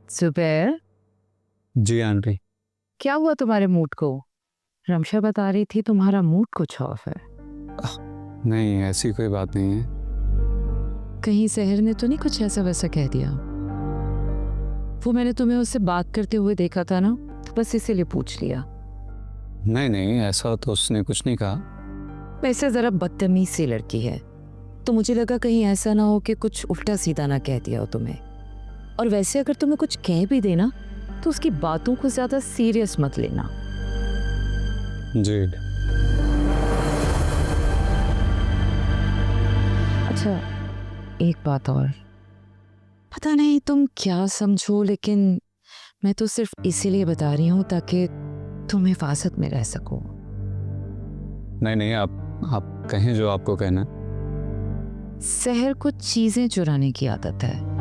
सुबह जी आंटी। क्या हुआ तुम्हारे मूड को? रमशा बता रही थी तुम्हारा मूड कुछ ऑफ है। नहीं, ऐसी कोई बात नहीं है। कहीं सहर ने तो नहीं कुछ ऐसा वैसा कह दिया? वो मैंने तुम्हें उससे बात करते हुए देखा था ना, तो बस इसीलिए पूछ लिया। नहीं नहीं, ऐसा तो उसने कुछ नहीं कहा। वैसे जरा बदतमीज सी लड़की है, तो मुझे लगा कहीं ऐसा ना हो कि कुछ उल्टा सीधा ना कह दिया हो तुम्हें। और वैसे अगर तुम्हें कुछ कह भी देना तो उसकी बातों को ज्यादा सीरियस मत लेना। जी। अच्छा, एक बात और, पता नहीं तुम क्या समझो, लेकिन मैं तो सिर्फ इसीलिए बता रही हूँ ताकि तुम हिफाजत में रह सको। नहीं नहीं, आप कहें जो आपको कहना है। सहर को चीजें चुराने की आदत है।